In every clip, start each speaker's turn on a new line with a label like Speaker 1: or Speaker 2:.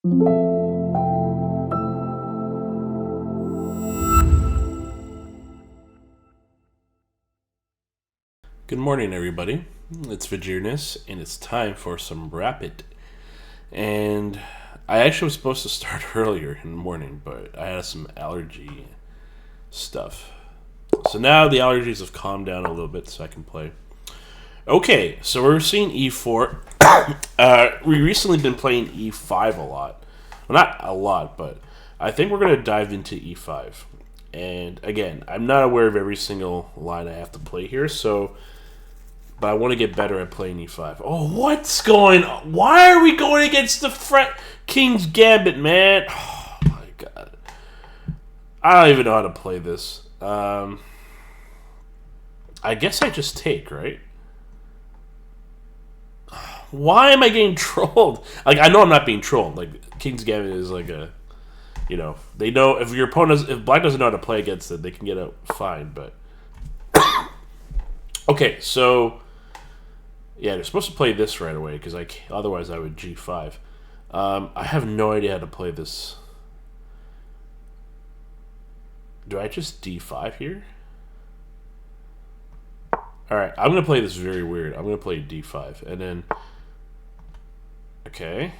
Speaker 1: Good morning, everybody. It's Vegereness, and it's time for some Rapid. And I actually was supposed to start earlier in the morning, but I had some allergy stuff. So now the allergies have calmed down a little bit, so I can play. Okay, so we're seeing E4. We recently been playing E5 a lot. Well, not a lot, but I think we're going to dive into E5. And again, I'm not aware of every single line I have to play here, so... But I want to get better at playing E5. Oh, what's going on? Why are we going against the King's Gambit, man? Oh, my God. I don't even know how to play this. I guess I just take, right? Why am I getting trolled? Like, I know I'm not being trolled. Like, King's Gambit is like a... You know, they know if your opponent... If Black doesn't know how to play against it, they can get out fine, but... Okay, so... Yeah, they're supposed to play this right away, because otherwise I would G5. I have no idea how to play this. Do I just D5 here? Alright, I'm going to play this very weird. I'm going to play D5, and then... Okay.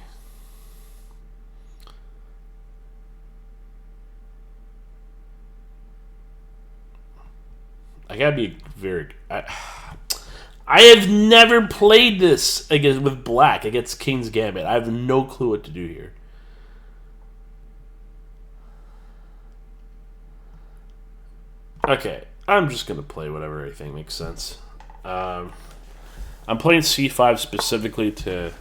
Speaker 1: I gotta be very... I have never played this with Black against King's Gambit. I have no clue what to do here. Okay, I'm just going to play whatever I think makes sense. I'm playing C5 specifically to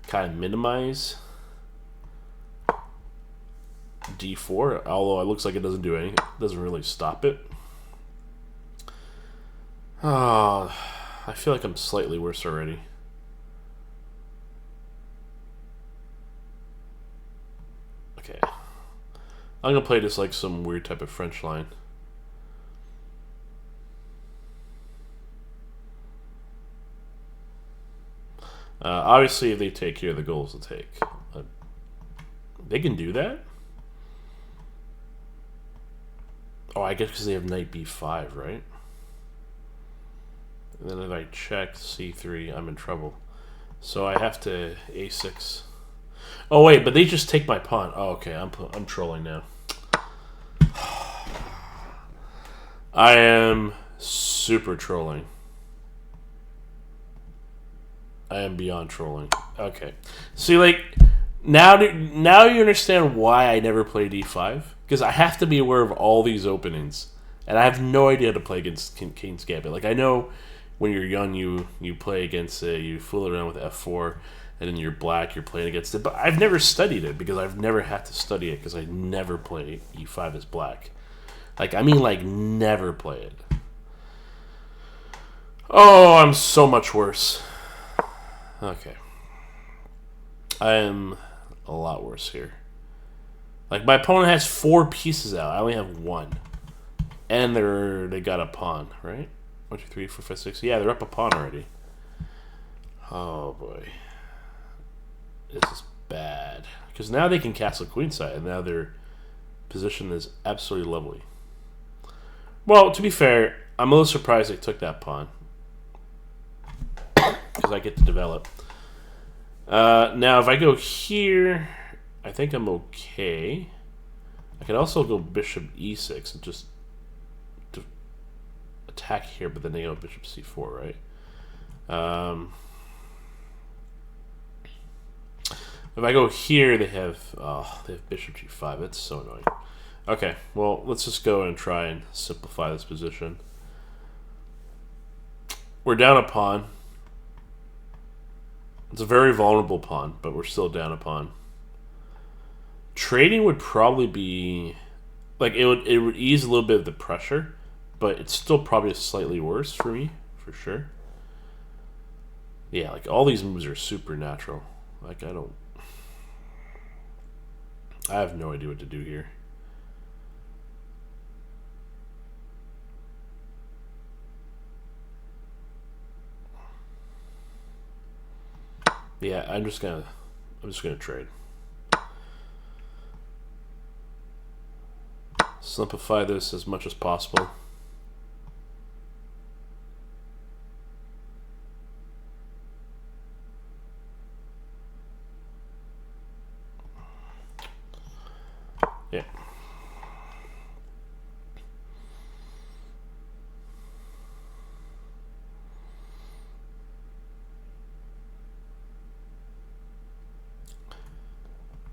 Speaker 1: kind of minimize D4, although it looks like it doesn't do anything. It doesn't really stop it. Oh... I feel like I'm slightly worse already. Okay. I'm gonna play this like some weird type of French line. Obviously, if they take here, the goal is to take. They can do that? Oh, I guess because they have knight b5, right? And then if I check c3, I'm in trouble. So I have to a6. Oh wait, but they just take my pawn. Oh, okay, I'm trolling now. I am super trolling. I am beyond trolling. Okay, see, like now you understand why I never play d5, because I have to be aware of all these openings, and I have no idea how to play against King's Gambit. Like I know. When you're young, you play against it, you fool around with f4, and then you're Black, you're playing against it. But I've never studied it, because I've never had to study it, because I never play e5 as Black. Like, I mean, like, never play it. Oh, I'm so much worse. Okay. I am a lot worse here. Like, my opponent has 4 pieces out. I only have 1. And they got a pawn, right? 1, 2, 3, 4, 5, 6. Yeah, they're up a pawn already. Oh boy, this is bad. Because now they can castle queenside, and now their position is absolutely lovely. Well, to be fair, I'm a little surprised they took that pawn, because I get to develop. Now, if I go here, I think I'm okay. I could also go bishop e6 and just attack here, but then they go bishop c4, right? If I go here, they have bishop g5. That's so annoying. Okay, well, let's just go and try and simplify this position. We're down a pawn. It's a very vulnerable pawn, but we're still down a pawn. Trading would probably be like it would ease a little bit of the pressure, but it's still probably slightly worse for me, for sure. Yeah, like all these moves are supernatural. Like I have no idea what to do here. Yeah, I'm just gonna trade. simplify this as much as possible. Yeah.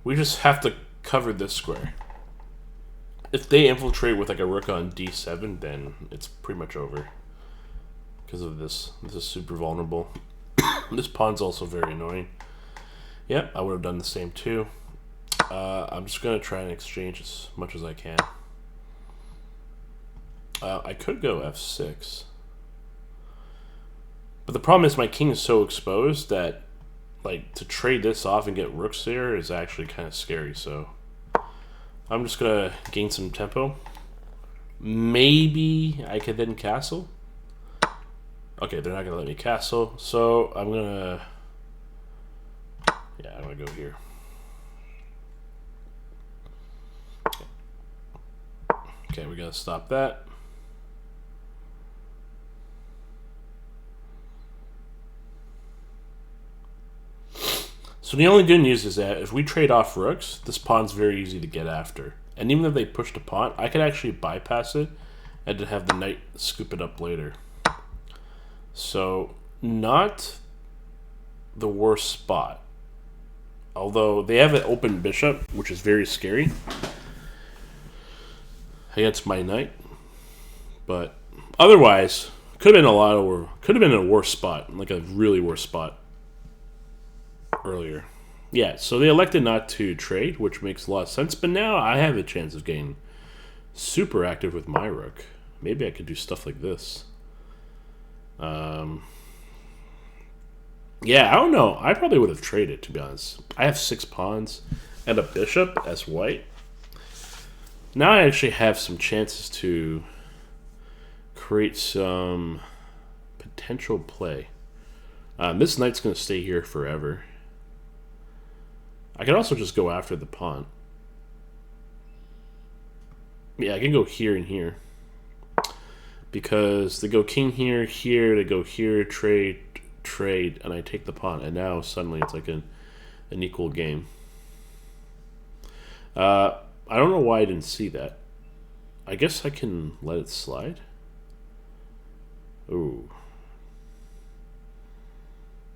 Speaker 1: We just have to cover this square. If they infiltrate with like a rook on d7, then it's pretty much over. Because of this. This is super vulnerable. This pawn's also very annoying. Yep, I would have done the same too. I'm just going to try and exchange as much as I can. I could go f6. But the problem is my king is so exposed that like to trade this off and get rooks there is actually kind of scary. So I'm just going to gain some tempo. Maybe I could then castle. Okay, they're not going to let me castle. So I'm going to... Yeah, I'm going to go here. Okay, we got to stop that. So the only good news is that if we trade off rooks, this pawn's very easy to get after. And even if they pushed a pawn, I could actually bypass it and then have the knight scoop it up later. So, not the worst spot. Although they have an open bishop, which is very scary against my knight. But otherwise, could have been a worse spot, like a really worse spot earlier. Yeah, so they elected not to trade, which makes a lot of sense. But now I have a chance of getting super active with my rook. Maybe I could do stuff like this. Yeah, I don't know. I probably would have traded, to be honest. I have 6 pawns and a bishop as white. Now I actually have some chances to create some potential play. This knight's going to stay here forever. I could also just go after the pawn. Yeah, I can go here and here. Because they go king here, here, they go here, trade, and I take the pawn. And now suddenly it's like an equal game. I don't know why I didn't see that. I guess I can let it slide. Ooh.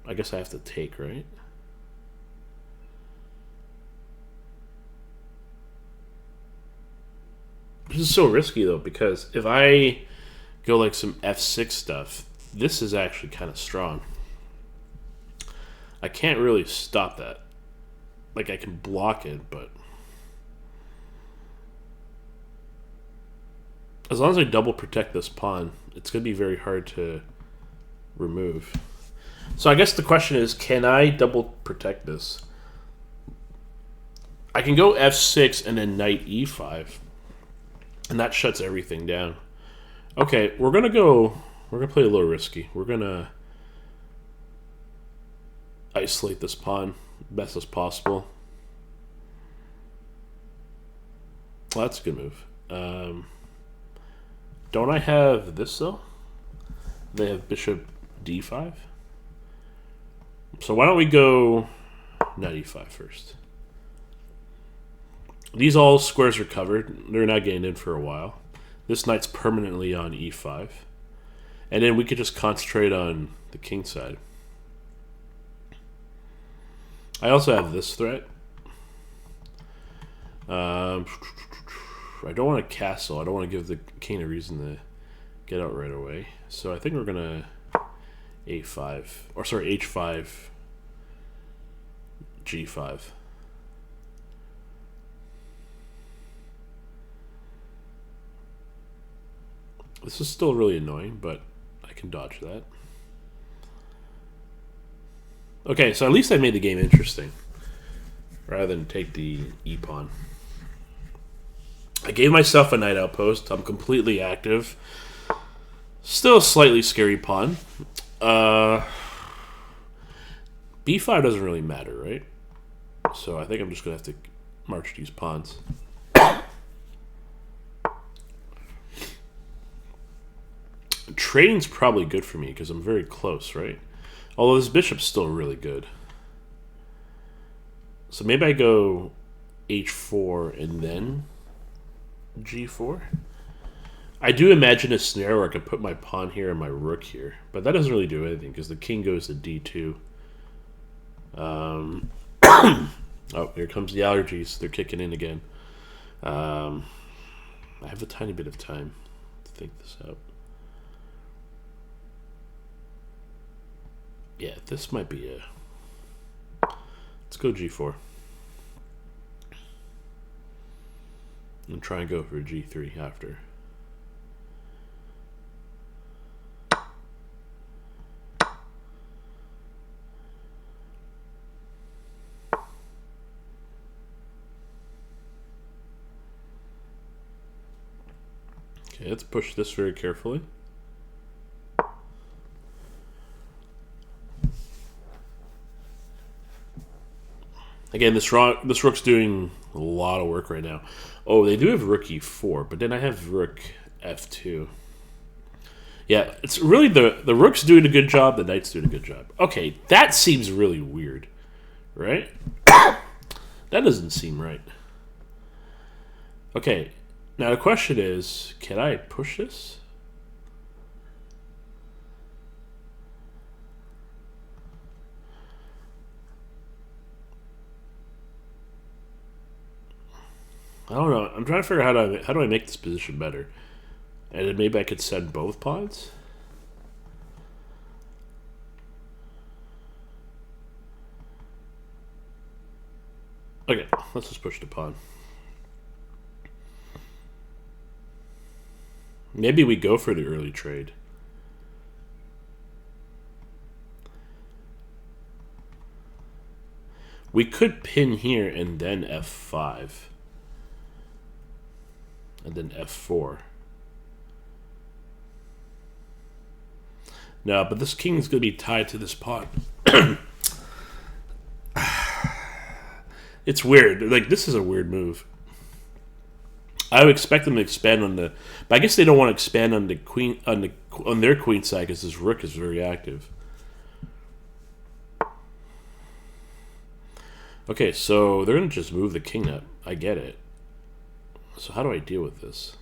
Speaker 1: I guess I have to take, right? This is so risky though, because if I go like some f6 stuff, this is actually kind of strong. I can't really stop that. Like I can block it, but as long as I double protect this pawn, it's going to be very hard to remove. So I guess the question is, can I double protect this? I can go f6 and then knight e5. And that shuts everything down. Okay, we're going to play a little risky. We're going to isolate this pawn best as possible. Well, that's a good move. Don't I have this, though? They have bishop d5. So why don't we go knight e5 first? These all squares are covered. They're not getting in for a while. This knight's permanently on e5. And then we could just concentrate on the king side. I also have this threat. I don't want to castle. I don't want to give the king a reason to get out right away. So I think we're going to a5. Or sorry, h5, g5. This is still really annoying, but I can dodge that. Okay, so at least I made the game interesting, rather than take the e-pawn. I gave myself a knight outpost. I'm completely active. Still a slightly scary pawn. B5 doesn't really matter, right? So I think I'm just going to have to march these pawns. Trading's probably good for me because I'm very close, right? Although this bishop's still really good. So maybe I go h4 and then g4. I do imagine a scenario where I could put my pawn here and my rook here, but that doesn't really do anything because the king goes to d2. Oh, here comes the allergies. They're kicking in again. I have a tiny bit of time to think this out. Yeah, this might be a... Let's go g4. And try and go for g3 after. Okay, let's push this very carefully. Again, this rook's doing a lot of work right now. Oh, they do have rook e4, but then I have rook f2. Yeah, it's really the rook's doing a good job, the knight's doing a good job. Okay, that seems really weird, right? That doesn't seem right. Okay, now the question is, can I push this? I don't know. I'm trying to figure out how do I make this position better. And then maybe I could send both pawns? Okay, let's just push the pawn. Maybe we go for the early trade. We could pin here and then f5. And then f4. No, but this king is going to be tied to this pawn. It's weird. Like, this is a weird move. I would expect them to expand on the... But I guess they don't want to expand on the queen on their queen side because this rook is very active. Okay, so they're going to just move the king up. I get it. So how do I deal with this?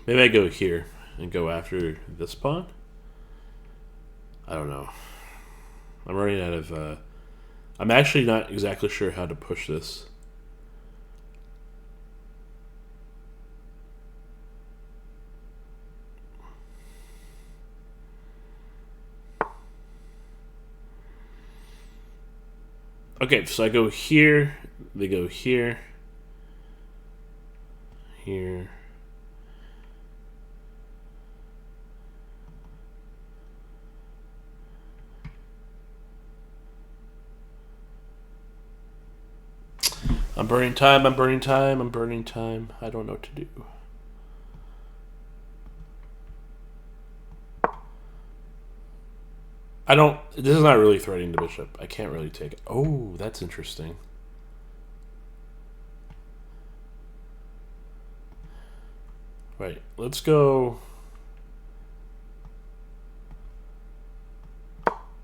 Speaker 1: Maybe I go here and go after this pawn? I don't know. I'm running out of... I'm actually not exactly sure how to push this. Okay, so I go here, they go here, here. I'm burning time, I'm burning time, I'm burning time. I don't know what to do. I don't... This is not really threatening the bishop. I can't really take it. Oh, that's interesting. Right, let's go...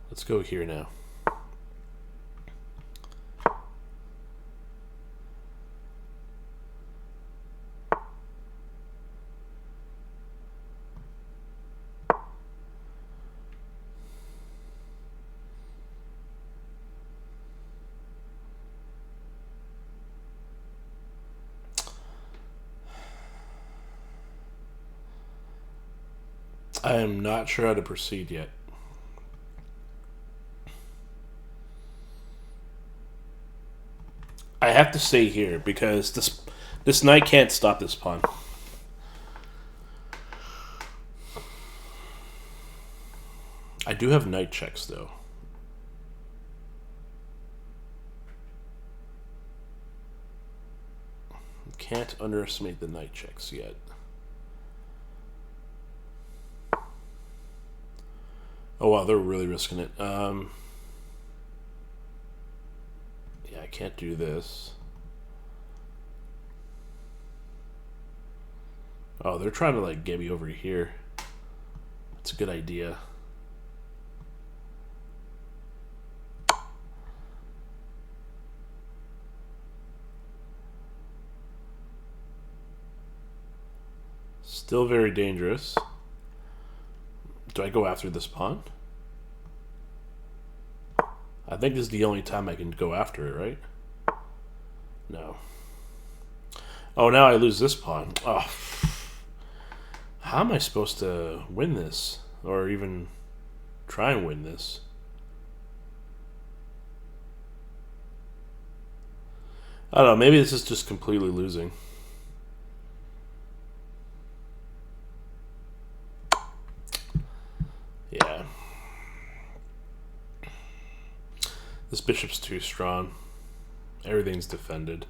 Speaker 1: Let's go here now. I am not sure how to proceed yet. I have to stay here because this knight can't stop this pawn. I do have knight checks though. Can't underestimate the knight checks yet. Oh wow, they're really risking it. Yeah, I can't do this. Oh, they're trying to like get me over here. That's a good idea. Still very dangerous. Do I go after this pawn? I think this is the only time I can go after it, right? No. Oh, now I lose this pawn. Oh. How am I supposed to win this? Or even try and win this? I don't know. Maybe this is just completely losing. Yeah. This bishop's too strong. Everything's defended.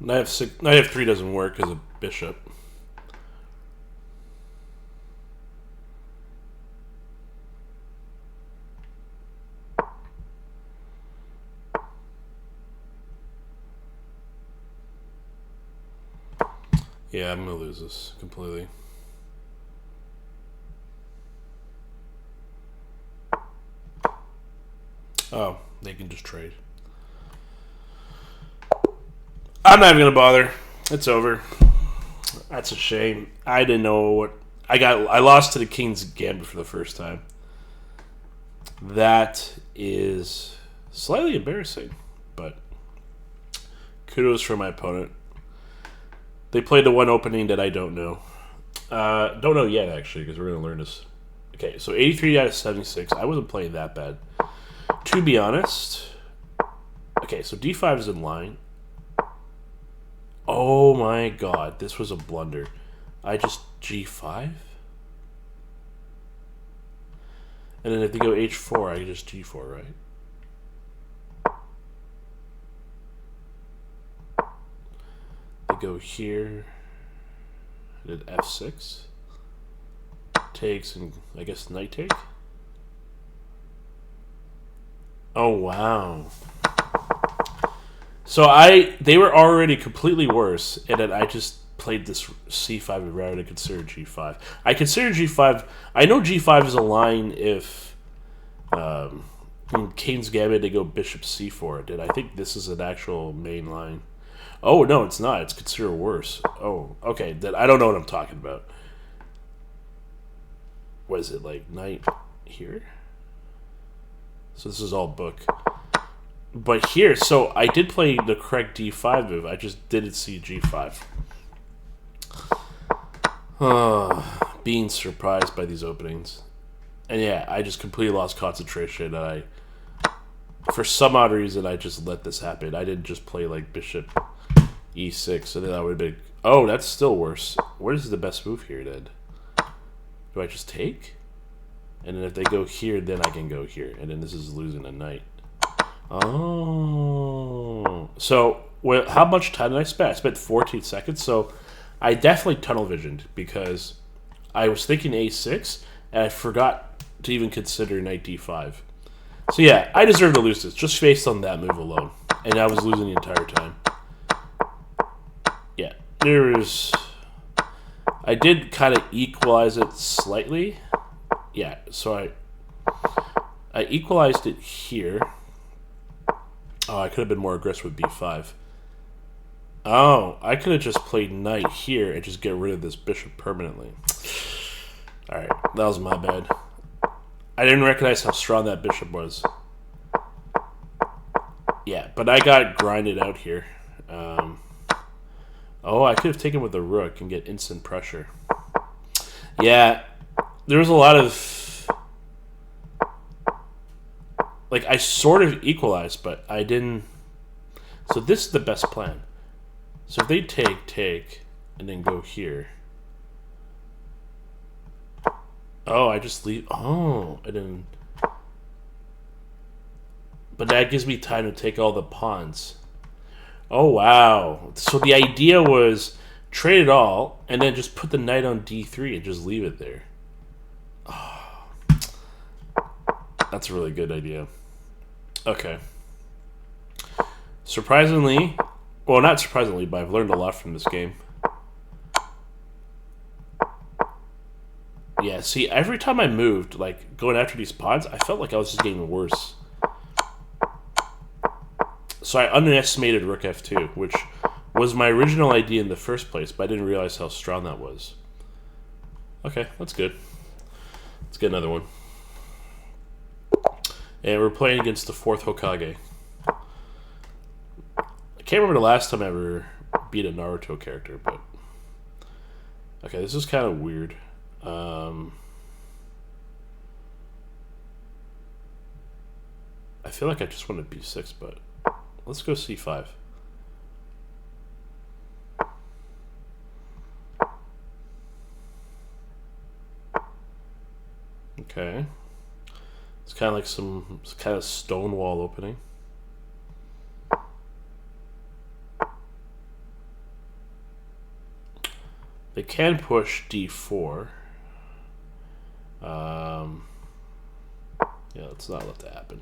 Speaker 1: Knight f3 doesn't work as a bishop. Yeah, I'm gonna lose this completely. Oh, they can just trade. I'm not even gonna bother. It's over. That's a shame. I didn't know what I lost to the King's Gambit for the first time. That is slightly embarrassing, but kudos for my opponent. They played the one opening that I don't know. Don't know yet, actually, because we're going to learn this. Okay, so 83 out of 76. I wasn't playing that bad. To be honest... Okay, so d5 is in line. Oh my god, this was a blunder. I just g5? And then if they go h4, I can just g4, right? They go here. I did f6. Takes and I guess knight take. Oh wow. So they were already completely worse, and then I just played this c5 rather than consider g5. I consider g5. I know g5 is a line if in King's Gambit they go bishop c4. Did I think this is an actual main line? Oh no, it's not. It's considered worse. Oh, okay. Then I don't know what I'm talking about. What is it, like knight here? So this is all book. But here, so I did play the correct d5 move. I just didn't see g5. Being surprised by these openings. And yeah, I just completely lost concentration. And for some odd reason, I just let this happen. I didn't just play like bishop e6. So then that would have been... Oh, that's still worse. What is the best move here then? Do I just take? And then if they go here, then I can go here. And then this is losing a knight. Oh. So, how much time did I spend? I spent 14 seconds. So, I definitely tunnel visioned because I was thinking a6 and I forgot to even consider knight d5. So, yeah, I deserve to lose this just based on that move alone. And I was losing the entire time. Yeah, I did kind of equalize it slightly. Yeah, so I equalized it here. Oh, I could have been more aggressive with b5. Oh, I could have just played knight here and just get rid of this bishop permanently. Alright, that was my bad. I didn't recognize how strong that bishop was. Yeah, but I got grinded out here. Oh, I could have taken with the rook and get instant pressure. Yeah, there was a lot of... Like, I sort of equalized, but I didn't... So this is the best plan. So if they take, and then go here... Oh, I just leave... Oh, I didn't... But that gives me time to take all the pawns. Oh, wow. So the idea was trade it all, and then just put the knight on d3 and just leave it there. Oh, that's a really good idea. Okay. Surprisingly... Well, not surprisingly, but I've learned a lot from this game. Yeah, see, every time I moved, like, going after these pawns, I felt like I was just getting worse. So I underestimated rook f2, which was my original idea in the first place, but I didn't realize how strong that was. Okay, that's good. Let's get another one. And we're playing against the 4th Hokage. I can't remember the last time I ever beat a Naruto character, but... Okay, this is kind of weird. I feel like I just want to b6, but... Let's go c5. Okay. It's kind of like some kind of stone wall opening. They can push d4. Yeah, let's not let that happen.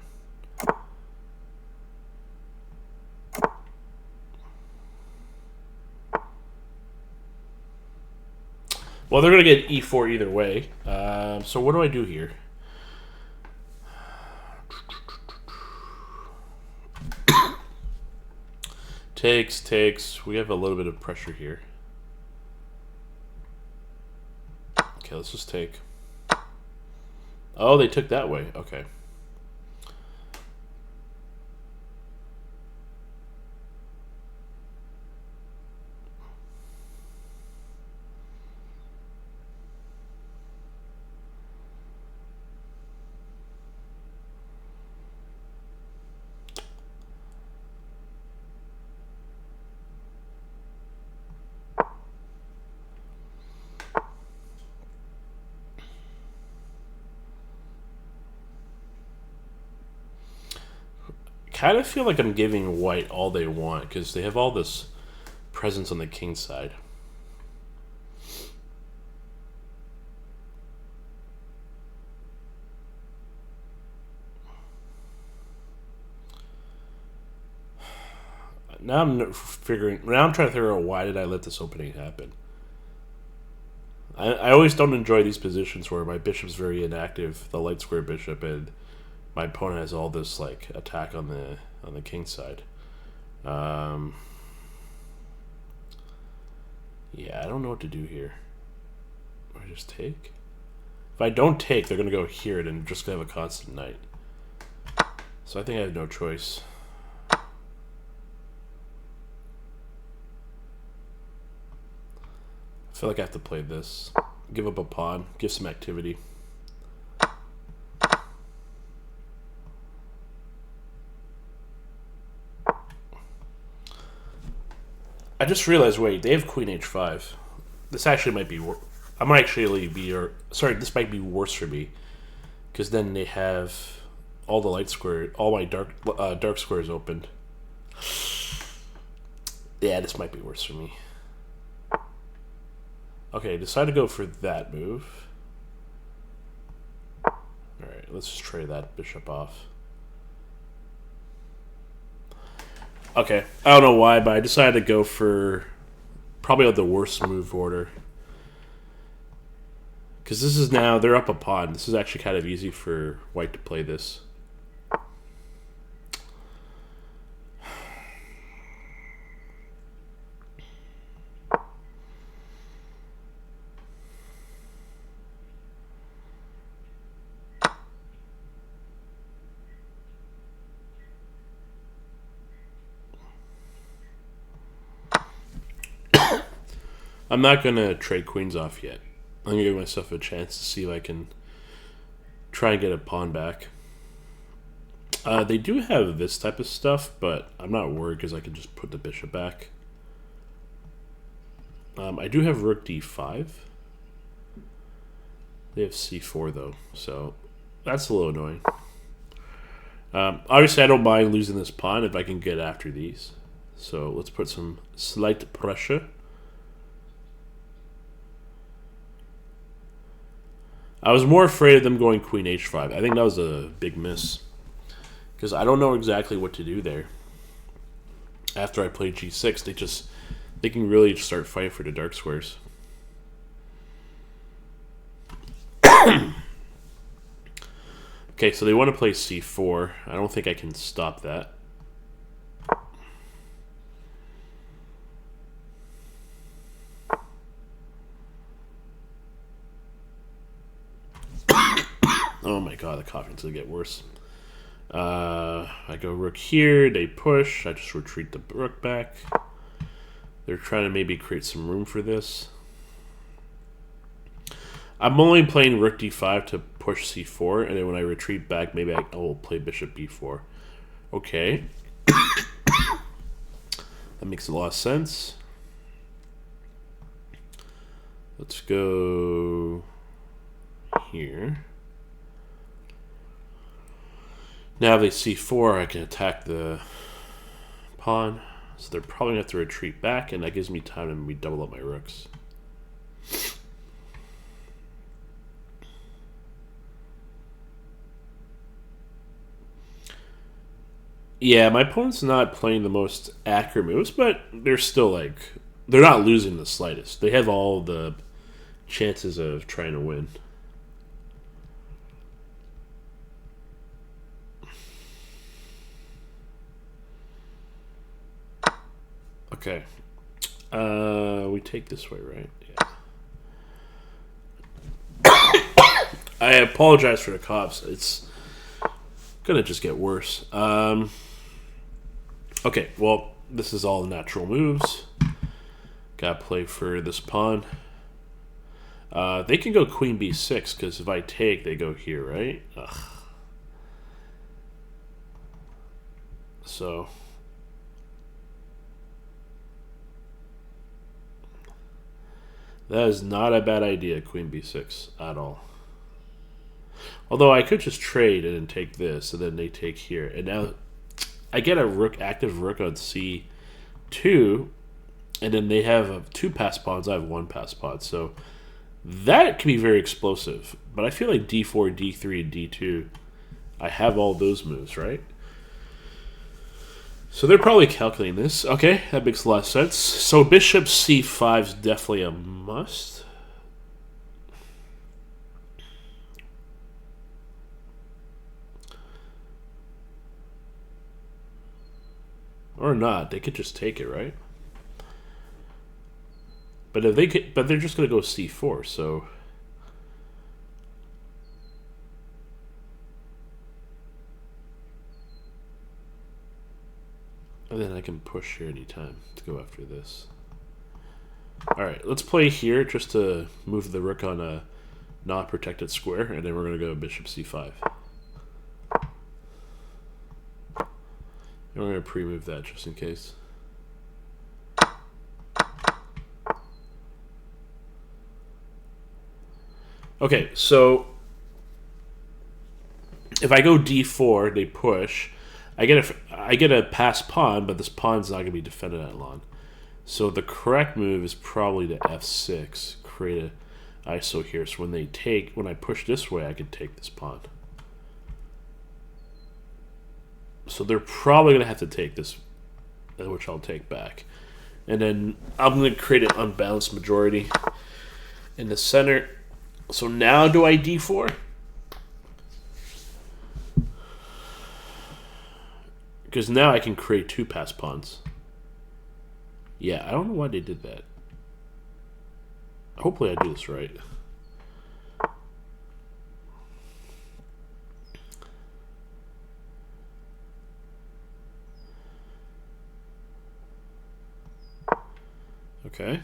Speaker 1: Well, they're going to get e4 either way. So what do I do here? Takes. We have a little bit of pressure here. Okay, let's just take. Oh, they took that way. Okay. Kind of feel like I'm giving white all they want because they have all this presence on the king side. Now I'm figuring. Now I'm trying to figure out why did I let this opening happen. I always don't enjoy these positions where my bishop's very inactive, the light square bishop, and my opponent has all this like attack on the king side. Yeah, I don't know what to do here. Do I just take? If I don't take, they're gonna go here and I'm just gonna have a constant knight. So I think I have no choice. I feel like I have to play this. Give up a pawn, give some activity. I just realized, wait, they have queen h5. This actually might be I might actually be, or sorry, this might be worse for me, because then they have all the light square, all my dark squares opened. Yeah, this might be worse for me. Okay, decide to go for that move. Alright, let's just trade that bishop off. Okay, I don't know why, but I decided to go for probably the worst move order. Because this is now, they're up a pawn. This is actually kind of easy for white to play this. I'm not going to trade queens off yet. I'm going to give myself a chance to see if I can try and get a pawn back. They do have this type of stuff, but I'm not worried because I can just put the bishop back. I do have rook d5. They have c4 though, so that's a little annoying. Obviously, I don't mind losing this pawn if I can get after these. So let's put some slight pressure. I was more afraid of them going queen h5. I think that was a big miss. Because I don't know exactly what to do there. After I play g6, they can really start fighting for the dark squares. Okay, so they want to play c4. I don't think I can stop that. Oh my god, the coffee's gonna get worse. I go rook here, they push, I just retreat the rook back. They're trying to maybe create some room for this. I'm only playing rook d5 to push c4, and then when I retreat back, maybe I will play bishop b4. Okay. That makes a lot of sense. Let's go here. Now if they c4, I can attack the pawn. So they're probably going to have to retreat back, and that gives me time to maybe double up my rooks. Yeah, my opponent's not playing the most accurate moves, but they're still like... They're not losing the slightest. They have all the chances of trying to win. Okay. We take this way, right? Yeah. I apologize for the coughs. It's gonna just get worse. Okay, well, this is all natural moves. Gotta play for this pawn. They can go queen b6, because if I take, they go here, right? Ugh. So... that is not a bad idea, queen b6, at all. Although I could just trade and then take this, and then they take here. And now I get a rook, active rook on c2, and then they have 2 passed pawns, I have 1 passed pawn. So that can be very explosive. But I feel like d4, d3, and d2, I have all those moves, right? So they're probably calculating this. Okay, that makes a lot of sense. So bishop c5 is definitely a must. Or not. They could just take it, right? But if they could, but they're just going to go c4, so... and then I can push here anytime to go after this. Alright, let's play here just to move the rook on a not protected square, and then we're going to go bishop c5. And we're going to pre-move that just in case. Okay, so if I go d4, they push. I get a passed pawn, but this pawn's not going to be defended that long. So the correct move is probably to f6, create a ISO here. So when I push this way, I can take this pawn. So they're probably going to have to take this, which I'll take back. And then I'm going to create an unbalanced majority in the center. So now do I d4? Because now I can create 2 passed pawns. Yeah, I don't know why they did that. Hopefully I do this right. Okay.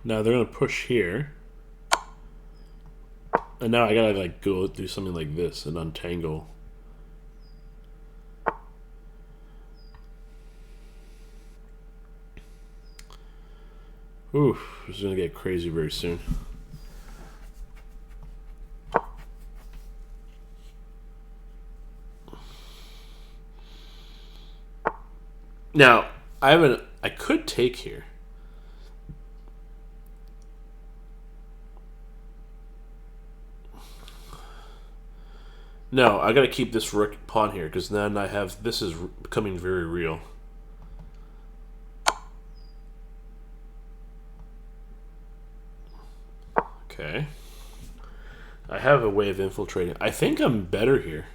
Speaker 1: Now they're gonna push here. And now I gotta like go do something like this and untangle. Ooh, this is gonna get crazy very soon. Now, I could take here. No, I gotta keep this rook pawn here because then I have this is becoming very real. Okay. I have a way of infiltrating. I think I'm better here.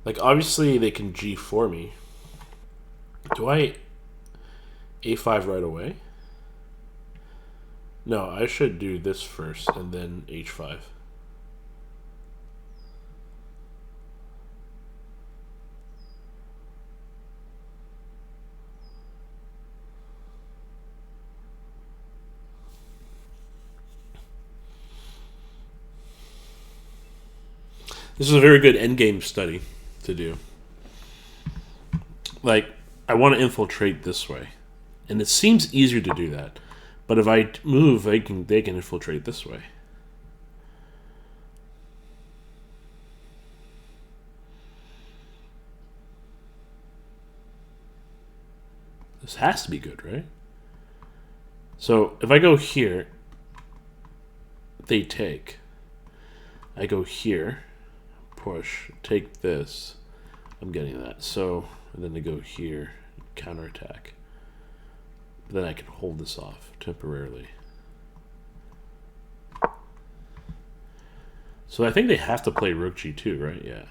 Speaker 1: Like obviously they can g4 me. Do I a5 right away? No, I should do this first and then h5. This is a very good endgame study to do. Like, I want to infiltrate this way. And it seems easier to do that. But if I move, they can infiltrate this way. This has to be good, right? So if I go here, they take. I go here, push, take this. I'm getting that. So and then they go here, counterattack. Then I can hold this off temporarily. So I think they have to play rook g2, right? Yeah.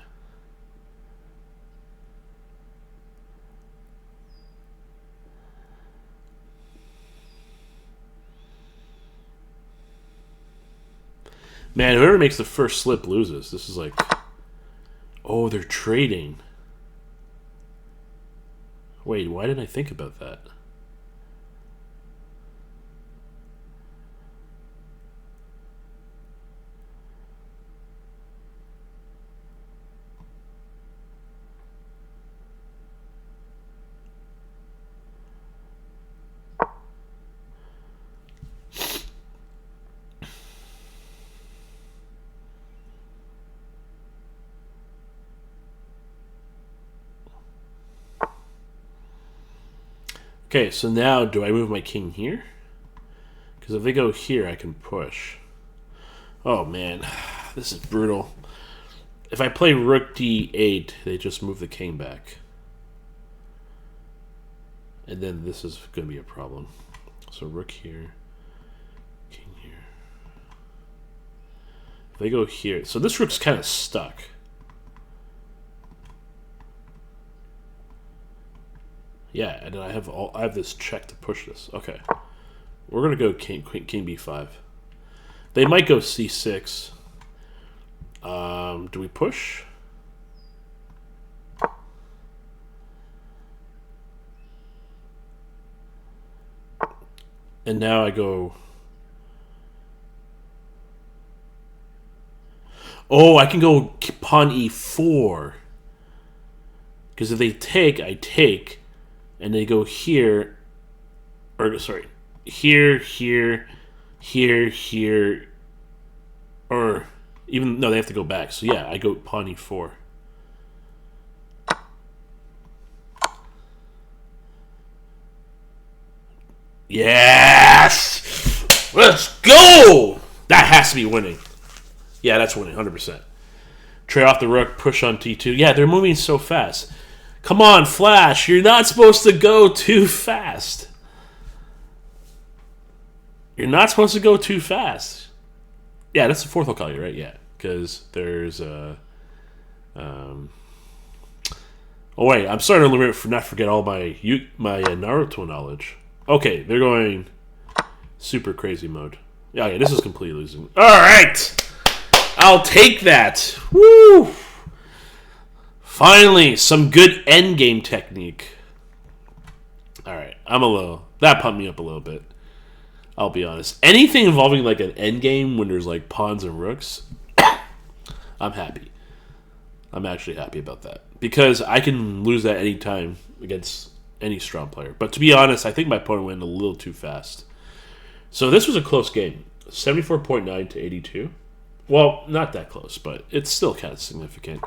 Speaker 1: Man, whoever makes the first slip loses. This is like... Oh, they're trading. Wait, why didn't I think about that? Okay, so now do I move my king here? Because if they go here, I can push. Oh man, this is brutal. If I play rook d8, they just move the king back. And then this is going to be a problem. So rook here, king here. If they go here, so this rook's kind of stuck. Yeah, and I have this check to push this. Okay, we're gonna go king b5. They might go c6. Do we push? And now I go. Oh, I can go pawn e4. Because if they take, I take. And they go here, or sorry, here, here, here, here, or even, no, they have to go back. So yeah, I go pawn e4. Yes! Let's go! That has to be winning. Yeah, that's winning, 100%. Trade off the rook, push on t2. Yeah, they're moving so fast. Come on, Flash. You're not supposed to go too fast. You're not supposed to go too fast. Yeah, that's the fourth Hokage, right? Yeah, because there's a... oh, wait. I'm starting to not forget all my Naruto knowledge. Okay, they're going super crazy mode. Yeah, this is completely losing. All right. I'll take that. Woo! Finally, some good endgame technique. All right, that pumped me up a little bit. I'll be honest. Anything involving like an endgame when there's like pawns and rooks, I'm happy. I'm actually happy about that because I can lose that any time against any strong player. But to be honest, I think my opponent went a little too fast. So this was a close game, 74.9 to 82. Well, not that close, but it's still kind of significant.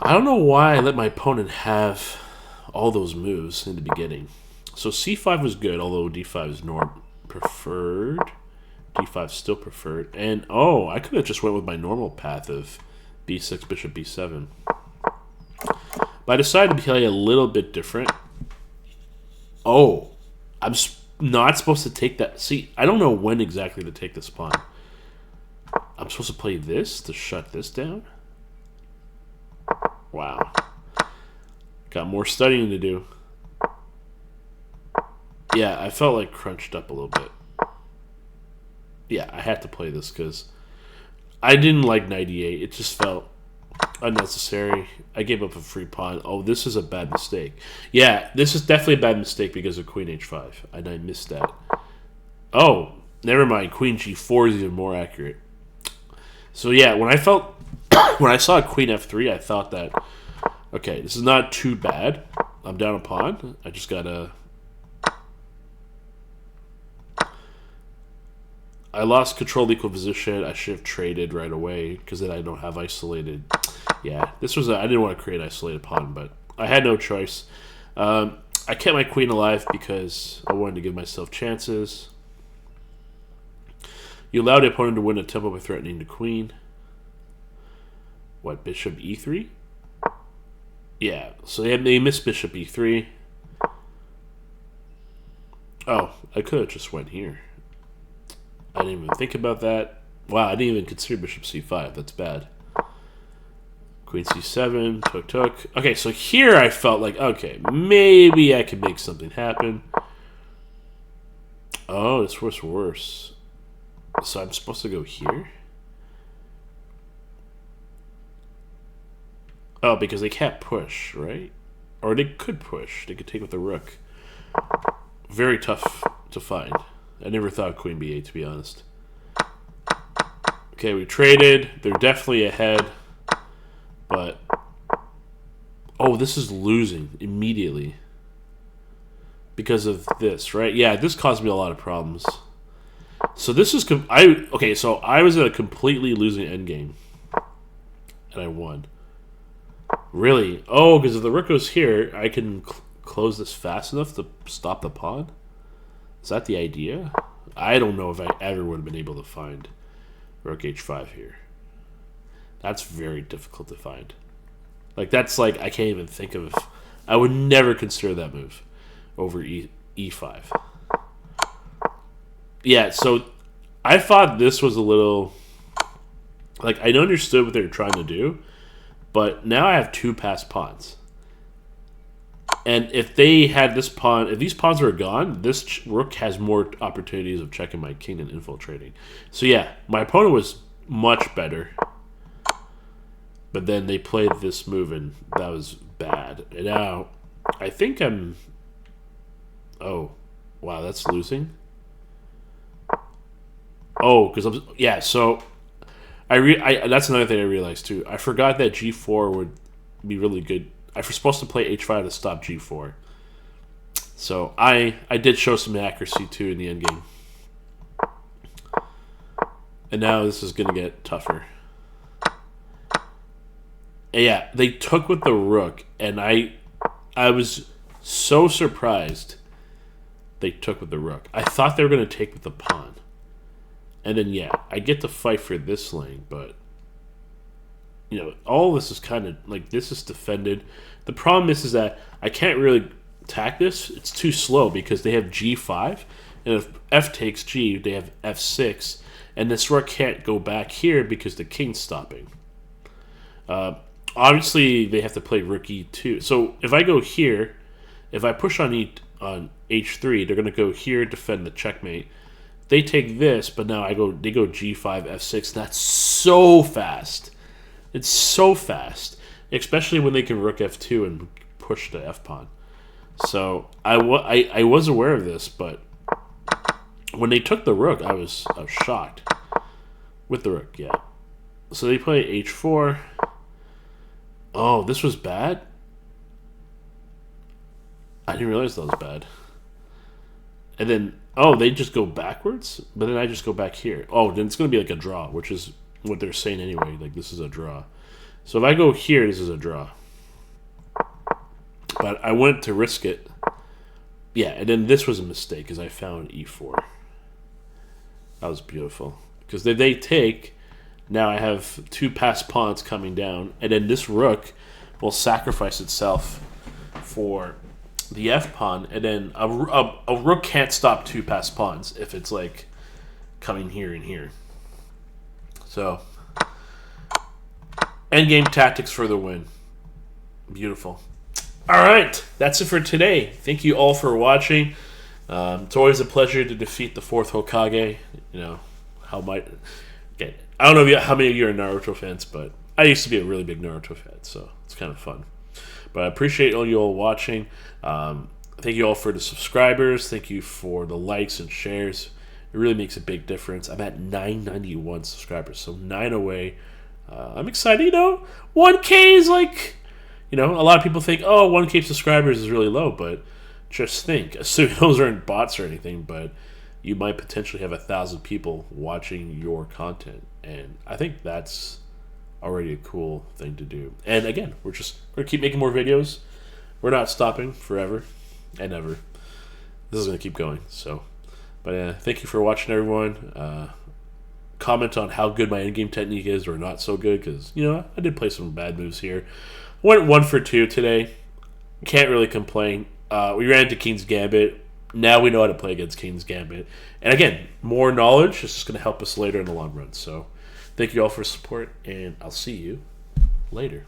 Speaker 1: I don't know why I let my opponent have all those moves in the beginning. So c5 was good, although d5 is preferred. d5 still preferred. And, oh, I could have just went with my normal path of b6, bishop b7. But I decided to play a little bit different. Oh, I'm not supposed to take that. See, I don't know when exactly to take this pawn. I'm supposed to play this to shut this down? Wow. Got more studying to do. Yeah, I felt like crunched up a little bit. Yeah, I had to play this because I didn't like knight e8. It just felt unnecessary. I gave up a free pawn. Oh, this is a bad mistake. Yeah, this is definitely a bad mistake because of queen h5. And I missed that. Oh, never mind. Queen g4 is even more accurate. So yeah, when I saw queen f3, I thought that, okay, this is not too bad. I'm down a pawn. I just gotta... I lost control equal position. I should have traded right away because then I don't have isolated. Yeah, this was I didn't want to create an isolated pawn, but I had no choice. I kept my queen alive because I wanted to give myself chances. You allow the opponent to win a tempo by threatening the queen. What, bishop e3? Yeah, so they missed bishop e3. Oh, I could have just went here. I didn't even think about that. Wow, I didn't even consider bishop c5. That's bad. Queen c7, took. Okay, so here I felt like, okay, maybe I could make something happen. Oh, this was worse. So I'm supposed to go here? Oh, because they can't push, right? Or they could push. They could take with the rook. Very tough to find. I never thought queen b8, to be honest. Okay, we traded. They're definitely ahead. But... oh, this is losing immediately. Because of this, right? Yeah, this caused me a lot of problems. So this is... okay, so I was at a completely losing endgame. And I won. Really? Oh, because if the rook goes here, I can close this fast enough to stop the pawn? Is that the idea? I don't know if I ever would have been able to find rook h5 here. That's very difficult to find. Like, that's like, I can't even think of... I would never consider that move over e5. Yeah, so I thought this was a little... like, I understood what they were trying to do, but now I have two passed pawns. And if they had this pawn, if these pawns were gone, this rook has more opportunities of checking my king and infiltrating. So yeah, my opponent was much better. But then they played this move and that was bad. And now, I think I'm... oh, wow, that's losing. Oh, because I'm... yeah, so... that's another thing I realized too. I forgot that g4 would be really good. I was supposed to play h5 to stop g4. So I did show some accuracy too in the endgame. And now this is going to get tougher. And yeah, they took with the rook, and I was so surprised they took with the rook. I thought they were going to take with the pawn. And then, yeah, I get to fight for this lane, but, you know, all this is kind of, like, this is defended. The problem is that I can't really attack this. It's too slow because they have g5, and if f takes g, they have f6, and this rook can't go back here because the king's stopping. Obviously, they have to play rook e2. So if I go here, if I push on h3, they're going to go here, defend the checkmate. They take this, but now they go g5, f6. That's so fast. It's so fast, especially when they can rook f2 and push the f pawn. So I was aware of this, but When they took the rook, I was shocked. With the rook, yeah. So they play h4. Oh, this was bad? I didn't realize that was bad. And then, oh, they just go backwards? But then I just go back here. Oh, then it's going to be like a draw, which is what they're saying anyway. Like, this is a draw. So if I go here, this is a draw. But I went to risk it. Yeah, and then this was a mistake because I found e4. That was beautiful. Because they take, now I have two passed pawns coming down, and then this rook will sacrifice itself for the f pawn, and then a rook can't stop two passed pawns if it's like coming here and here. So, endgame tactics for the win. Beautiful. All right, that's it for today. Thank you all for watching. It's always a pleasure to defeat the fourth Hokage. You know, okay, I don't know how many of you are Naruto fans, but I used to be a really big Naruto fan, so it's kind of fun. But I appreciate all you all watching. Thank you all for the subscribers. Thank you for the likes and shares. It really makes a big difference. I'm at 991 subscribers, so 9 away. I'm excited. 1K is like, a lot of people think, oh, 1K subscribers is really low, but just think, assuming those aren't bots or anything, but you might potentially have 1,000 people watching your content, and I think that's already a cool thing to do. And again, we're gonna keep making more videos. We're not stopping forever and ever. This is gonna keep going. So, but thank you for watching, everyone. Comment on how good my endgame technique is or not so good, because I did play some bad moves here. Went 1 for 2 today. Can't really complain. We ran into King's Gambit. Now we know how to play against King's Gambit. And again, more knowledge is just going to help us later in the long run. So thank you all for support, and I'll see you later.